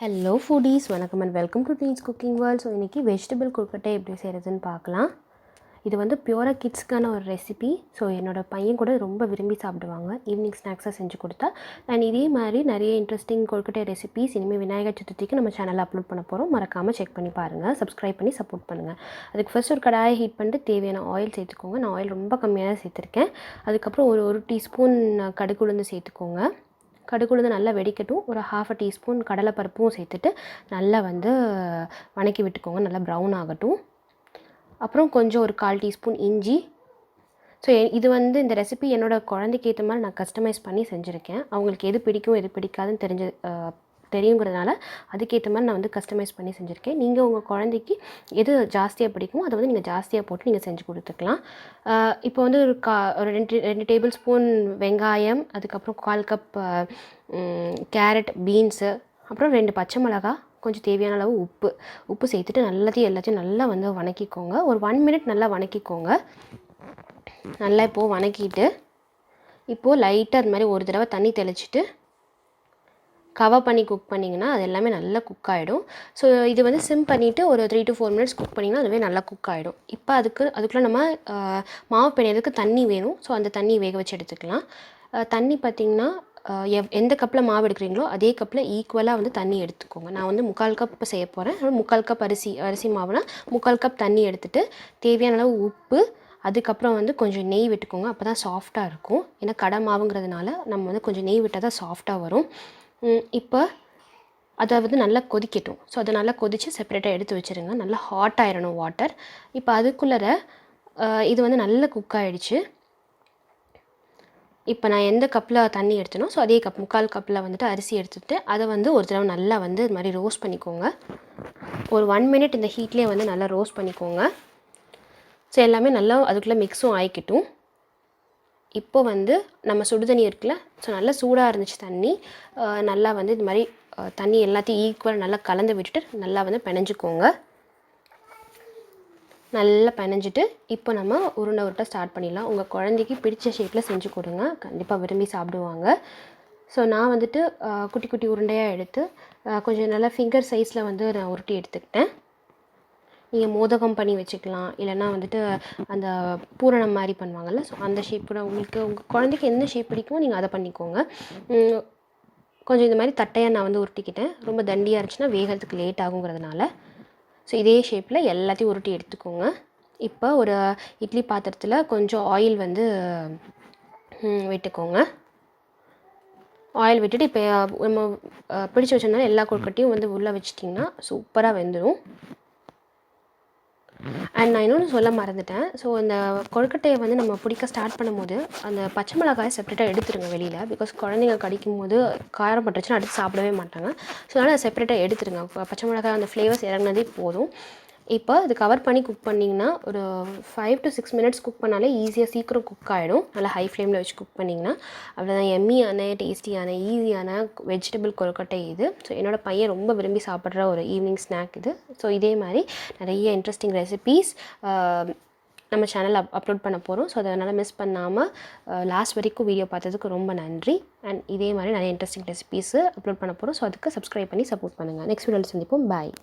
Hello foodies, வணக்கம் and welcome to teens cooking world. So இன்றைக்கி vegetable கொழுக்கட்டை எப்படி செய்கிறதுன்னு பார்க்கலாம். இது வந்து பியூராக கிட்ஸ்க்கான ஒரு ரெசிபி. ஸோ என்னோடய பையன் கூட ரொம்ப விரும்பி சாப்பிடுவாங்க. ஈவினிங் ஸ்நாக்ஸாக செஞ்சு கொடுத்தா. அண்ட் இதே மாதிரி நிறைய இன்ட்ரெஸ்டிங் கொழுக்கட்டை ரெசிபிஸ் இனிமேல் விநாயகர் சதுர்த்திக்கு நம்ம சேனலில் அப்லோட் பண்ண போகிறோம். மறக்காமல் செக் பண்ணி பாருங்கள், சப்ஸ்கிரைப் பண்ணி சப்போர்ட் பண்ணுங்கள். அதுக்கு ஃபர்ஸ்ட் ஒரு கடாயை ஹீட் பண்ணிட்டு தேவையான ஆயில் சேர்த்துக்கோங்க. நான் ஆயில் ரொம்ப கம்மியாக தான் சேர்த்துருக்கேன். அதுக்கப்புறம் ஒரு டீஸ்பூன் கடுகு உளுந்து சேர்த்துக்கோங்க. கடுகு உளுந்து நல்லா வெடிக்கட்டும். ஒரு 1/2 டீஸ்பூன் கடலைப்பருப்பும் சேர்த்துட்டு நல்லா வந்து வணக்கி விட்டுக்கோங்க. நல்லா ப்ரௌன் ஆகட்டும். அப்புறம் கொஞ்சம் ஒரு 1/4 டீஸ்பூன் இஞ்சி. ஸோ இது வந்து இந்த ரெசிபி என்னோடய குழந்தைக்கு ஏற்ற மாதிரி நான் கஸ்டமைஸ் பண்ணி செஞ்சுருக்கேன். அவங்களுக்கு எது பிடிக்கும் எது பிடிக்காதுன்னு தெரியுங்கிறதுனால அதுக்கேற்ற மாதிரி நான் வந்து கஸ்டமைஸ் பண்ணி செஞ்சுருக்கேன். நீங்கள் உங்கள் குழந்தைக்கு எது ஜாஸ்தியாக பிடிக்குமோ அதை வந்து நீங்கள் ஜாஸ்தியாக போட்டு நீங்கள் செஞ்சு கொடுத்துக்கலாம். இப்போ வந்து ஒரு 2 டேபிள் ஸ்பூன் வெங்காயம், அதுக்கப்புறம் 1/4 கப் கேரட், பீன்ஸு, அப்புறம் 2 பச்சை மிளகா, கொஞ்சம் தேவையான அளவு உப்பு சேர்த்துட்டு எல்லாத்தையும் நல்லா வந்து வணக்கிக்கோங்க. ஒரு 1 மினிட் நல்லா வணக்கிக்கோங்க. நல்லா இப்போது வணக்கிட்டு இப்போது லைட்டாக அது மாதிரி ஒரு தடவை தண்ணி தெளிச்சிட்டு கவர் பண்ணி குக் பண்ணிங்கன்னா அது எல்லாமே நல்லா குக் ஆகிடும். ஸோ இது வந்து சிம் பண்ணிவிட்டு ஒரு 3 to 4 மினிட்ஸ் குக் பண்ணிங்கன்னா அதுவே நல்லா குக் ஆகிடும். இப்போ அதுக்குள்ளே நம்ம மாவு பிணையறதுக்கு தண்ணி வேணும். ஸோ அந்த தண்ணி வேக வச்சு எடுத்துக்கலாம். தண்ணி பார்த்திங்கன்னா எந்த கப்பில் மாவு எடுக்கிறீங்களோ அதே கப்பில் ஈக்குவலாக வந்து தண்ணி எடுத்துக்கோங்க. நான் வந்து 3/4 கப் செய்ய போகிறேன். 3/4 கப் அரிசி மாவுனா 3/4 கப் தண்ணி எடுத்துகிட்டு தேவையான அளவு உப்பு, அதுக்கப்புறம் வந்து கொஞ்சம் நெய் விட்டுக்கோங்க. அப்போ தான் சாஃப்டாக இருக்கும். ஏன்னா கடை மாவுங்கிறதுனால நம்ம வந்து கொஞ்சம் நெய் விட்டால் தான் சாஃப்டாக வரும். இப்போ அதை வந்து நல்லா கொதிக்கட்டும். ஸோ அதை நல்லா கொதித்து செப்பரேட்டாக எடுத்து வச்சுருங்க. நல்லா ஹாட் ஆயிடணும் வாட்டர். இப்போ அதுக்குள்ளே இது வந்து நல்லா குக் ஆகிடுச்சு. இப்போ நான் எந்த கப்பில் தண்ணி எடுத்தனோ ஸோ அதே கப் 3/4 கப்பில் வந்துட்டு அரிசி எடுத்துகிட்டு அதை வந்து ஒரு தடவை நல்லா வந்து இது மாதிரி ரோஸ்ட் பண்ணிக்கோங்க. ஒரு 1 மினிட் இந்த ஹீட்லேயே வந்து நல்லா ரோஸ்ட் பண்ணிக்கோங்க. ஸோ எல்லாமே நல்லா அதுக்குள்ளே மிக்ஸும் ஆகிக்கட்டும். இப்போ வந்து நம்ம சுடு தண்ணி இருக்குல்ல, ஸோ நல்லா சூடாக இருந்துச்சு தண்ணி. நல்லா வந்து இது மாதிரி தண்ணி எல்லாத்தையும் ஈக்குவல் நல்லா கலந்து விட்டுட்டு நல்லா வந்து பிணைஞ்சிக்கோங்க. நல்லா பிணைஞ்சிட்டு இப்போ நம்ம உருண்டை ஸ்டார்ட் பண்ணிடலாம். உங்கள் குழந்தைக்கு பிடிச்ச ஷேப்பில் செஞ்சு கொடுங்க, கண்டிப்பாக விரும்பி சாப்பிடுவாங்க. ஸோ நான் வந்துட்டு குட்டி குட்டி உருண்டையாக எடுத்து கொஞ்சம் நல்லா ஃபிங்கர் சைஸில் வந்து நான் உருட்டி எடுத்துக்கிட்டேன். நீங்கள் மோதகம் பண்ணி வச்சுக்கலாம், இல்லைனா வந்துட்டு அந்த பூரணம் மாதிரி பண்ணுவாங்கள்ல, ஸோ அந்த ஷேப் கூட உங்களுக்கு உங்கள் குழந்தைக்கு என்ன ஷேப் பிடிக்குமோ நீங்கள் அதை பண்ணிக்கோங்க. கொஞ்சம் இந்த மாதிரி தட்டையாக நான் வந்து உருட்டிக்கிட்டேன். ரொம்ப தண்டியாக இருந்துச்சுன்னா வேகிறதுக்கு லேட் ஆகுங்கிறதுனால. ஸோ இதே ஷேப்பில் எல்லாத்தையும் உருட்டி எடுத்துக்கோங்க. இப்போ ஒரு இட்லி பாத்திரத்தில் கொஞ்சம் ஆயில் வந்து விட்டுக்கோங்க. ஆயில் விட்டுட்டு இப்போ நம்ம பிடிச்சி வச்சிருந்தாலும் எல்லா கொழுக்கட்டையும் வந்து உள்ளே வச்சிட்டிங்கன்னா சூப்பராக வெந்துடும். அண்ட் நான் இன்னொன்று சொல்ல மறந்துட்டேன். ஸோ இந்த கொழுக்கட்டையை வந்து நம்ம பிடிக்க ஸ்டார்ட் பண்ணும்போது அந்த பச்சை மிளகாயை செப்பரேட்டாக எடுத்துருங்க வெளியில். பிகாஸ் குழந்தைங்க கடிக்கும் போது காரம் பட்டுருச்சுன்னா அடுத்து சாப்பிடவே மாட்டாங்க. ஸோ அதனால் செப்பரேட்டாக எடுத்துருங்க. பச்சை மிளகாய் அந்த ஃப்ளேவர்ஸ் இறங்கினதே போதும். இப்போ அது கவர் பண்ணி குக் பண்ணிங்கன்னா ஒரு 5 to 6 மினிட்ஸ் குக் பண்ணாலே ஈஸியாக சீக்கிரம் குக் ஆகிடும். நல்லா ஹை ஃப்ளேமில் வச்சு குக் பண்ணிங்கன்னா அவ்வளோதான். எம்மியான, டேஸ்டியான, ஈஸியான வெஜிடபிள் கொழுக்கட்டை இது. ஸோ என்னோடய பையன் ரொம்ப விரும்பி சாப்பிட்ற ஒரு ஈவினிங் ஸ்நாக் இது. ஸோ இதே மாதிரி நிறைய இன்ட்ரெஸ்டிங் ரெசிபீஸ் நம்ம சேனலில் அப்லோட் பண்ண போகிறோம். ஸோ அதனால் மிஸ் பண்ணாமல் லாஸ்ட் வரைக்கும் வீடியோ பார்த்ததுக்கு ரொம்ப நன்றி. அண்ட் இதே மாதிரி நிறைய இன்ட்ரெஸ்டிங் ரெசிபீஸு அப்லோட் பண்ண போகிறோம். ஸோ அதுக்கு சப்ஸ்கிரைப் பண்ணி சப்போர்ட் பண்ணுங்கள். நெக்ஸ்ட் வீடியோவில் சந்திப்போம். பாய்.